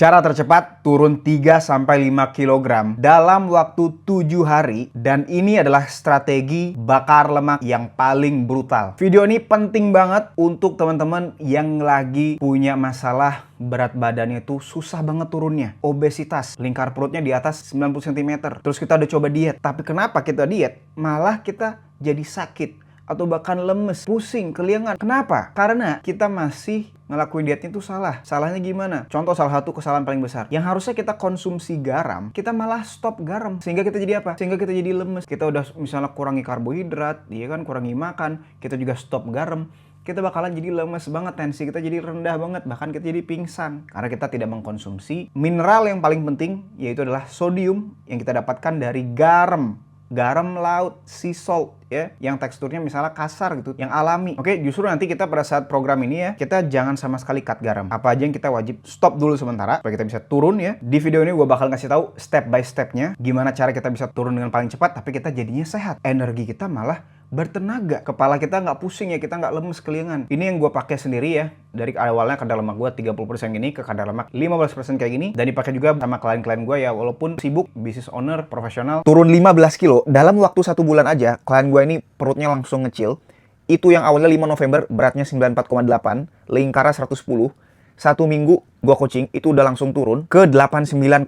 Cara tercepat turun 3-5 kg dalam waktu 7 hari, dan ini adalah strategi bakar lemak yang paling brutal. Video ini penting banget untuk teman-teman yang lagi punya masalah berat badannya itu susah banget turunnya. Obesitas, lingkar perutnya di atas 90 cm. Terus kita udah coba diet, tapi kenapa kita diet malah kita jadi sakit atau bahkan lemes, pusing, keliangan. Kenapa? Karena kita masih ngelakuin dietnya itu salah. Salahnya gimana? Contoh salah satu kesalahan paling besar. Yang harusnya kita konsumsi garam, kita malah stop garam. Sehingga kita jadi apa? Sehingga kita jadi lemes. Kita udah misalnya kurangi karbohidrat, ya kan, kurangi makan, kita juga stop garam. Kita bakalan jadi lemes banget, tensi kita jadi rendah banget, bahkan kita jadi pingsan. Karena kita tidak mengkonsumsi mineral yang paling penting, yaitu adalah sodium yang kita dapatkan dari garam. Garam laut, sea salt, ya, yang teksturnya misalnya kasar gitu, yang alami. Oke, justru nanti kita pada saat program ini ya, kita jangan sama sekali cut garam. Apa aja yang kita wajib stop dulu sementara, supaya kita bisa turun ya. Di video ini gue bakal ngasih tahu step by stepnya, gimana cara kita bisa turun dengan paling cepat, tapi kita jadinya sehat. Energi kita malah bertenaga. Kepala kita nggak pusing ya, kita nggak lemes keliangan. Ini yang gue pakai sendiri ya. Dari awalnya kadar lemak gue 30% gini ke kadar lemak 15% kayak gini. Dan dipakai juga sama klien-klien gue ya, walaupun sibuk, business owner, profesional. Turun 15 kilo dalam waktu 1 bulan aja. Klien gue ini perutnya langsung ngecil. Itu yang awalnya 5 November, beratnya 94,8, lingkarnya 110. 1 minggu gue coaching, itu udah langsung turun ke 89,5.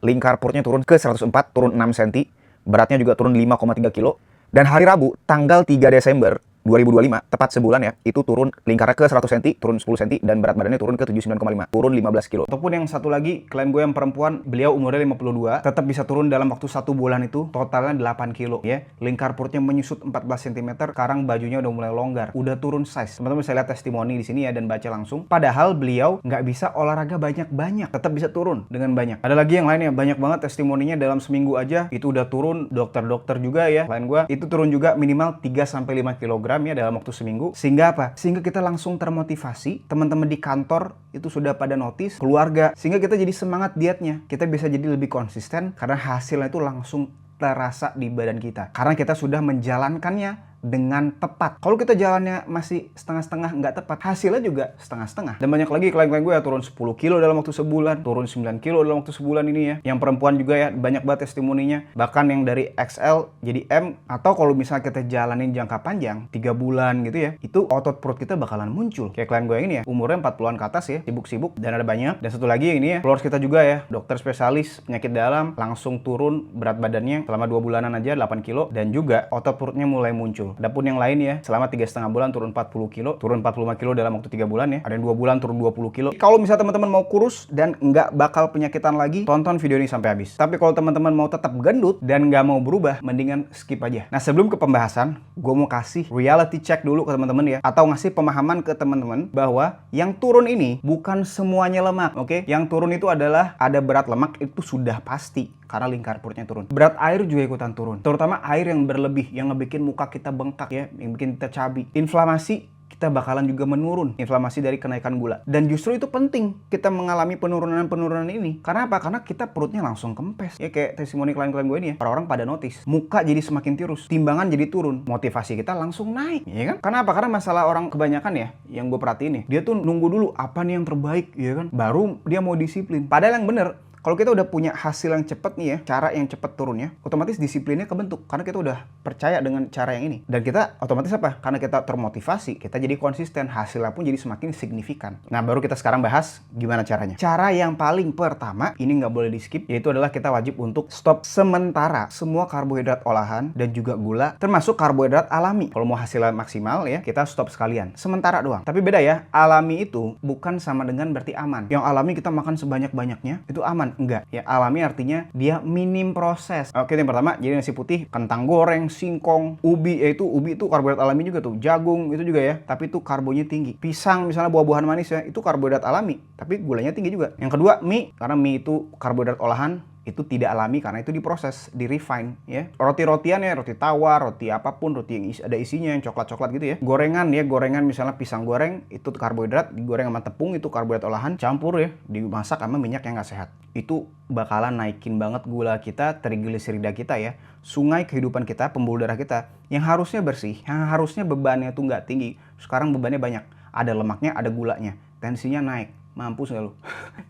Lingkar perutnya turun ke 104, turun 6 cm. Beratnya juga turun 5,3 kilo. Dan hari Rabu, tanggal 3 Desember 2025, tepat sebulan ya, itu turun lingkarnya ke 100 cm, turun 10 cm, dan berat badannya turun ke 79,5, turun 15 kilo. Ataupun yang satu lagi, klien gue yang perempuan, beliau umurnya 52, tetap bisa turun dalam waktu 1 bulan itu, totalnya 8 kilo ya. Lingkar perutnya menyusut 14 cm, sekarang bajunya udah mulai longgar, udah turun size. Teman-teman bisa lihat testimoni di sini ya, dan baca langsung. Padahal beliau nggak bisa olahraga banyak-banyak, tetap bisa turun dengan banyak. Ada lagi yang lainnya, banyak banget testimoninya dalam seminggu aja, itu udah turun. Dokter-dokter juga ya, klien gue, itu turun juga minimal 3-5 kg ya dalam waktu seminggu. Sehingga apa? Sehingga kita langsung termotivasi, teman-teman di kantor itu sudah pada notice, keluarga, sehingga kita jadi semangat dietnya. Kita bisa jadi lebih konsisten karena hasilnya itu langsung terasa di badan kita. Karena kita sudah menjalankannya dengan tepat. Kalau kita jalannya masih setengah-setengah, nggak tepat, hasilnya juga setengah-setengah. Dan banyak lagi klien-klien gue ya turun 10 kilo dalam waktu sebulan, turun 9 kilo dalam waktu sebulan ini ya. Yang perempuan juga ya, banyak banget testimoninya. Bahkan yang dari XL jadi M, atau kalau misalnya kita jalanin jangka panjang, 3 bulan gitu ya, itu otot perut kita bakalan muncul. Kayak klien gue yang ini ya, umurnya 40-an ke atas ya, sibuk-sibuk, dan ada banyak. Dan satu lagi yang ini ya, followers kita juga ya, dokter spesialis penyakit dalam, langsung turun berat badannya selama 2 bulanan aja 8 kilo, dan juga otot perutnya mulai muncul. Adapun yang lain ya, selama 3,5 bulan turun 40 kilo, turun 45 kilo dalam waktu 3 bulan ya. Ada yang 2 bulan turun 20 kilo. Kalau misalnya teman-teman mau kurus dan nggak bakal penyakitan lagi, tonton video ini sampai habis. Tapi kalau teman-teman mau tetap gendut dan nggak mau berubah, mendingan skip aja. Nah, sebelum ke pembahasan, gue mau kasih reality check dulu ke teman-teman ya, atau ngasih pemahaman ke teman-teman bahwa yang turun ini bukan semuanya lemak, oke? Yang turun itu adalah ada berat lemak, itu sudah pasti. Karena lingkar perutnya turun. Berat air juga ikutan turun. Terutama air yang berlebih, yang ngebikin muka kita bengkak ya, yang bikin kita cabi. Inflamasi, kita bakalan juga menurun. Inflamasi dari kenaikan gula. Dan justru itu penting kita mengalami penurunan-penurunan ini. Karena apa? Karena kita perutnya langsung kempes. Ya kayak testimoni klien-klien gue ini ya. Orang-orang pada notice. Muka jadi semakin tirus. Timbangan jadi turun. Motivasi kita langsung naik. Ya kan? Karena apa? Karena masalah orang kebanyakan ya, yang gue perhatiin nih. Dia tuh nunggu dulu apa nih yang terbaik. Ya kan? Baru dia mau disiplin. Padahal yang bener, kalau kita udah punya hasil yang cepet nih ya, cara yang cepet turunnya, otomatis disiplinnya kebentuk. Karena kita udah percaya dengan cara yang ini. Dan kita otomatis apa? Karena kita termotivasi, kita jadi konsisten, hasilnya pun jadi semakin signifikan. Nah, baru kita sekarang bahas gimana caranya. Cara yang paling pertama, ini nggak boleh di skip, yaitu adalah kita wajib untuk stop sementara semua karbohidrat olahan dan juga gula, termasuk karbohidrat alami. Kalau mau hasilnya maksimal ya, kita stop sekalian. Sementara doang. Tapi beda ya, alami itu bukan sama dengan berarti aman. Yang alami kita makan sebanyak-banyaknya, itu aman. Enggak, ya alami artinya dia minim proses. Oke, yang pertama, jadi nasi putih, kentang goreng, singkong, ubi, yaitu ubi itu karbohidrat alami juga tuh. Jagung itu juga ya, tapi itu karbonya tinggi. Pisang misalnya buah-buahan manis ya, itu karbohidrat alami, tapi gulanya tinggi juga. Yang kedua, mie, karena mie itu karbohidrat olahan, itu tidak alami karena itu diproses, di refine ya. Roti-rotian ya, roti tawar, roti apapun, roti yang ada isinya yang coklat-coklat gitu ya. Gorengan ya, gorengan misalnya pisang goreng itu karbohidrat, digoreng sama tepung itu karbohidrat olahan, campur ya, dimasak sama minyak yang nggak sehat. Itu bakalan naikin banget gula kita, trigliserida kita ya. Sungai kehidupan kita, pembuluh darah kita yang harusnya bersih, yang harusnya bebannya tuh nggak tinggi, sekarang bebannya banyak. Ada lemaknya, ada gulanya, tensinya naik. mampus nggak lu?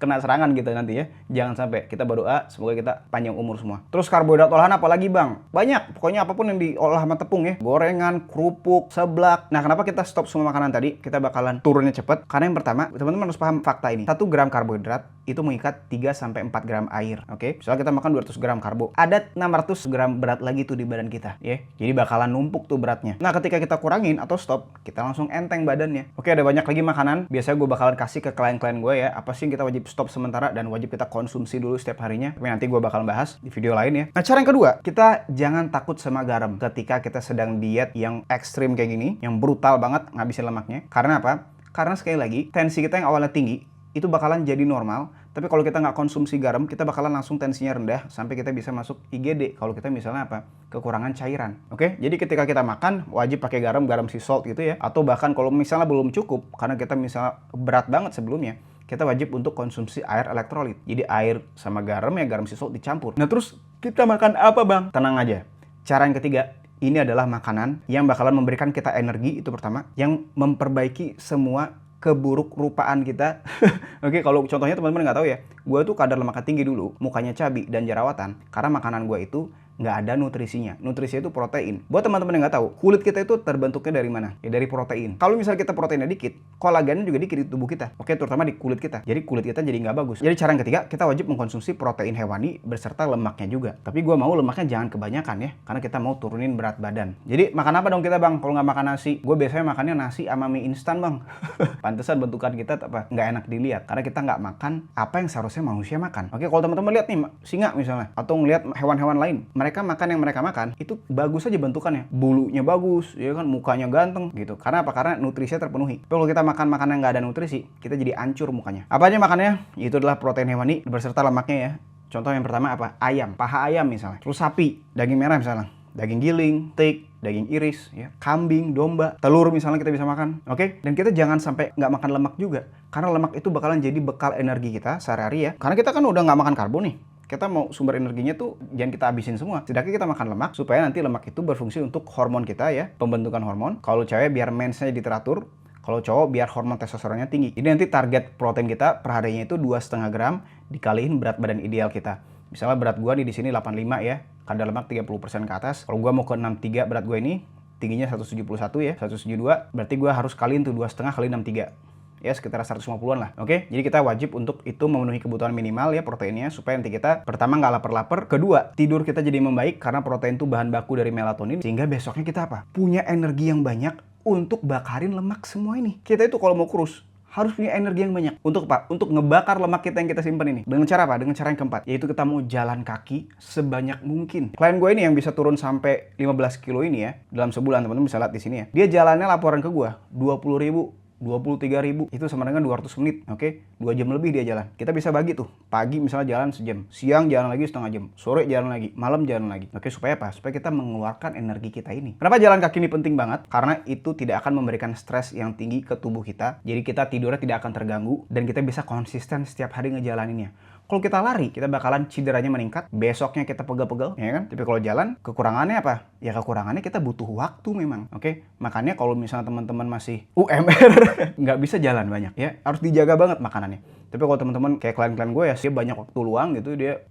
Kena serangan gitu nanti ya. Jangan sampai. Kita berdoa semoga kita panjang umur semua. Terus karbohidrat olahan apa lagi bang? Banyak. Pokoknya apapun yang diolah sama tepung ya. Gorengan, kerupuk, seblak. Nah kenapa kita stop semua makanan tadi? Kita bakalan turunnya cepet. Karena yang pertama, teman-teman harus paham fakta ini. 1 gram karbohidrat itu mengikat 3-4 gram air. Oke? Misalnya kita makan 200 gram karbo. Ada 600 gram berat lagi tuh di badan kita. Ya. Jadi bakalan numpuk tuh beratnya. Nah ketika kita kurangin atau stop, kita langsung enteng badannya. Oke, ada banyak lagi makanan. Biasanya gue bakalan kasih ke klien-klien gue ya. Apa sih yang kita wajib stop sementara dan wajib kita konsumsi dulu setiap harinya. Tapi nanti gue bakalan bahas di video lain ya. Nah cara yang kedua, kita jangan takut sama garam ketika kita sedang diet yang ekstrim kayak gini, yang brutal banget ngabisin lemaknya. Karena apa? Karena sekali lagi, tensi kita yang awalnya tinggi, itu bakalan jadi normal. Tapi kalau kita nggak konsumsi garam, kita bakalan langsung tensinya rendah sampai kita bisa masuk IGD. Kalau kita misalnya apa? Kekurangan cairan. Oke? Jadi ketika kita makan, wajib pakai garam sea salt gitu ya. Atau bahkan kalau misalnya belum cukup, karena kita misalnya berat banget sebelumnya, kita wajib untuk konsumsi air elektrolit. Jadi air sama garam ya, sea salt dicampur. Nah terus kita makan apa bang? Tenang aja. Cara yang ketiga, ini adalah makanan yang bakalan memberikan kita energi, itu pertama. Yang memperbaiki semua keburuk-rupaan kita. Oke, kalau contohnya teman-teman nggak tahu ya, gue tuh kadar lemaknya tinggi dulu, mukanya cabi dan jerawatan, karena makanan gue itu nggak ada nutrisinya. Nutrisinya itu protein. Buat teman-teman yang nggak tahu, kulit kita itu terbentuknya dari mana? Ya dari protein. Kalau misalnya kita proteinnya dikit, kolagennya juga dikit di tubuh kita. Oke, terutama di kulit kita. Jadi kulit kita jadi nggak bagus. Jadi cara yang ketiga, kita wajib mengkonsumsi protein hewani beserta lemaknya juga. Tapi gue mau lemaknya jangan kebanyakan ya, karena kita mau turunin berat badan. Jadi makan apa dong kita bang? Kalau nggak makan nasi, gue biasanya makannya nasi sama mie instan bang. Pantesan bentukan kita apa? Nggak enak dilihat, karena kita nggak makan apa yang seharusnya manusia makan. Oke, kalau teman-teman lihat nih singa misalnya, atau ngelihat hewan-hewan lain, mereka makan yang mereka makan itu bagus aja bentukannya, bulunya bagus, ya kan, mukanya ganteng gitu. Karena apa? Karena nutrisinya terpenuhi. Tapi kalau kita makan makanan yang nggak ada nutrisi, kita jadi hancur mukanya. Apa aja makannya? Itu adalah protein hewani beserta lemaknya ya. Contoh yang pertama apa? Ayam, paha ayam misalnya. Terus sapi, daging merah misalnya, daging giling, steak, daging iris, ya, kambing, domba, telur misalnya kita bisa makan, oke? Dan kita jangan sampai nggak makan lemak juga, karena lemak itu bakalan jadi bekal energi kita sehari-hari ya. Karena kita kan udah nggak makan karbo nih. Kita mau sumber energinya tuh jangan kita habisin semua. Setidaknya kita makan lemak supaya nanti lemak itu berfungsi untuk hormon kita ya, pembentukan hormon. Kalau cewek biar mensnya diteratur, kalau cowok biar hormon testosteronnya tinggi. Jadi nanti target protein kita per harinya itu 2,5 gram dikaliin berat badan ideal kita. Misalnya berat gua nih di sini 85 ya, kadar lemak 30% ke atas. Kalau gua mau ke 63 berat gua ini, tingginya 171 ya, 172, berarti gua harus kaliin tuh 2,5 kali 63. Ya sekitar 150-an lah. Oke, jadi kita wajib untuk itu memenuhi kebutuhan minimal ya proteinnya, supaya nanti kita pertama nggak lapar-lapar, kedua tidur kita jadi membaik karena protein itu bahan baku dari melatonin, sehingga besoknya kita apa? Punya energi yang banyak untuk bakarin lemak semua ini. Kita itu kalau mau kurus harus punya energi yang banyak. Untuk apa? Untuk ngebakar lemak kita yang kita simpan ini. Dengan cara apa? Dengan cara yang keempat, yaitu kita mau jalan kaki sebanyak mungkin. Klien gue ini yang bisa turun sampai 15 kilo ini ya, dalam sebulan, teman-teman bisa lihat di sini ya. Dia jalannya laporan ke gue 20.000, 23.000, itu sama dengan 200 menit, oke? 2 jam lebih dia jalan. Kita bisa bagi tuh, pagi misalnya jalan sejam, siang jalan lagi setengah jam, sore jalan lagi, malam jalan lagi. Oke, supaya apa? Supaya kita mengeluarkan energi kita ini. Kenapa jalan kaki ini penting banget? Karena itu tidak akan memberikan stres yang tinggi ke tubuh kita. Jadi kita tidurnya tidak akan terganggu, dan kita bisa konsisten setiap hari ngejalaninnya. Kalau kita lari, kita bakalan cederanya meningkat, besoknya kita pegel-pegel, ya kan? Tapi kalau jalan, kekurangannya apa? Ya kekurangannya kita butuh waktu memang, oke? Makanya kalau misalnya teman-teman masih UMR, nggak bisa jalan banyak, ya. Harus dijaga banget makanannya. Tapi kalau teman-teman kayak klien-klien gue ya, dia banyak waktu luang gitu, dia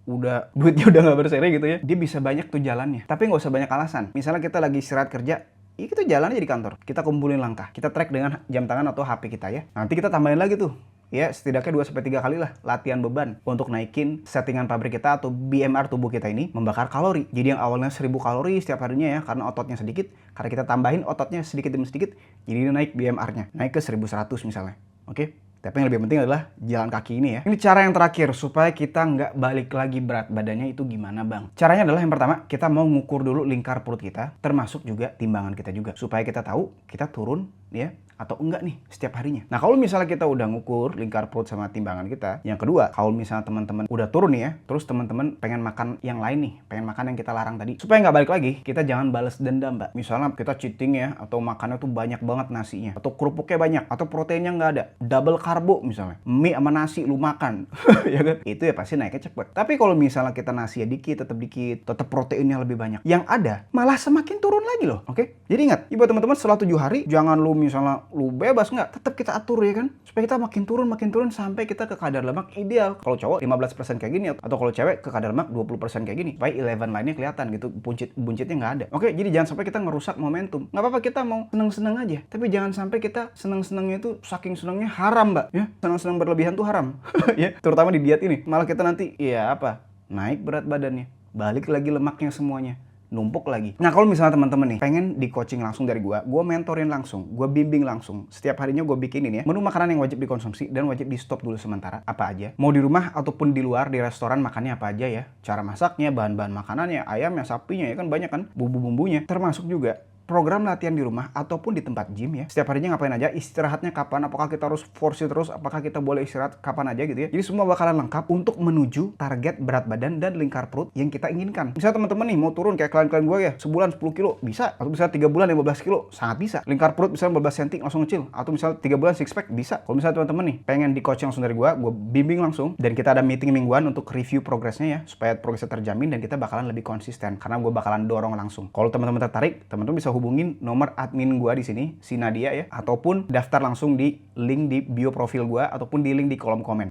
duitnya udah nggak berseri gitu ya, dia bisa banyak tuh jalannya. Tapi nggak usah banyak alasan. Misalnya kita lagi istirahat kerja, ya kita jalan aja di kantor. Kita kumpulin langkah. Kita track dengan jam tangan atau HP kita ya. Nanti kita tambahin lagi tuh. Ya, setidaknya 2-3 kali lah latihan beban untuk naikin settingan pabrik kita atau BMR tubuh kita ini membakar kalori. Jadi yang awalnya 1000 kalori setiap harinya ya, karena ototnya sedikit, karena kita tambahin ototnya sedikit demi sedikit, jadi naik BMR-nya, naik ke 1100 misalnya. Oke? Tapi yang lebih penting adalah jalan kaki ini ya. Ini cara yang terakhir supaya kita nggak balik lagi berat badannya itu gimana bang? Caranya adalah yang pertama, kita mau ngukur dulu lingkar perut kita, termasuk juga timbangan kita juga. Supaya kita tahu kita turun ya atau enggak nih setiap harinya. Nah kalau misalnya kita udah ngukur lingkar perut sama timbangan kita, yang kedua, kalau misalnya teman-teman udah turun nih ya, terus teman-teman pengen makan yang lain nih, pengen makan yang kita larang tadi, supaya nggak balik lagi, kita jangan balas dendam mbak. Misalnya kita cheating ya, atau makannya tuh banyak banget nasinya, atau kerupuknya banyak, atau proteinnya nggak ada, double karbo misalnya, mie sama nasi lu makan, ya kan? Itu ya pasti naiknya cepet. Tapi kalau misalnya kita nasinya dikit, tetap proteinnya lebih banyak, yang ada malah semakin turun lagi loh, oke? Jadi ingat, buat teman-teman setelah 7 hari, jangan lu misalnya lemak, lu bebas nggak? Tetap kita atur ya kan, supaya kita makin turun sampai kita ke kadar lemak ideal. Kalau cowok 15% kayak gini, atau kalau cewek ke kadar lemak 20% kayak gini, supaya 11 lainnya kelihatan gitu, buncitnya nggak ada. Oke, jadi jangan sampai kita ngerusak momentum. Nggak apa-apa kita mau seneng-seneng aja, tapi jangan sampai kita seneng-senengnya itu saking senengnya haram, mbak ya. Seneng-seneng berlebihan tuh haram ya, terutama di diet ini. Malah kita nanti ya apa, naik berat badannya, balik lagi lemaknya semuanya, numpuk lagi. Nah, kalau misalnya teman-teman nih pengen di coaching langsung dari gua mentorin langsung, gua bimbing langsung. Setiap harinya gua bikinin ya menu makanan yang wajib dikonsumsi dan wajib di stop dulu sementara, apa aja. Mau di rumah ataupun di luar, di restoran makannya apa aja ya. Cara masaknya, bahan-bahan makanannya, ayamnya, sapinya ya kan banyak kan, bumbu-bumbunya. Termasuk juga program latihan di rumah ataupun di tempat gym ya. Setiap harinya ngapain aja, istirahatnya kapan, apakah kita harus force terus, apakah kita boleh istirahat kapan aja gitu ya. Jadi semua bakalan lengkap untuk menuju target berat badan dan lingkar perut yang kita inginkan. Misalnya teman-teman nih mau turun kayak klien-klien gue ya, sebulan 10 kilo bisa, atau misalnya 3 bulan 15 kilo sangat bisa. Lingkar perut misalnya 15 cm langsung kecil, atau misalnya 3 bulan six pack bisa. Kalau misalnya teman-teman nih pengen di coaching langsung dari gue bimbing langsung, dan kita ada meeting mingguan untuk review progresnya ya, supaya progresnya terjamin dan kita bakalan lebih konsisten karena gue bakalan dorong langsung. Kalau teman-teman tertarik, teman-teman bisa hubungin nomor admin gua di sini, si Nadia ya, ataupun daftar langsung di link di bio profil gua ataupun di link di kolom komen.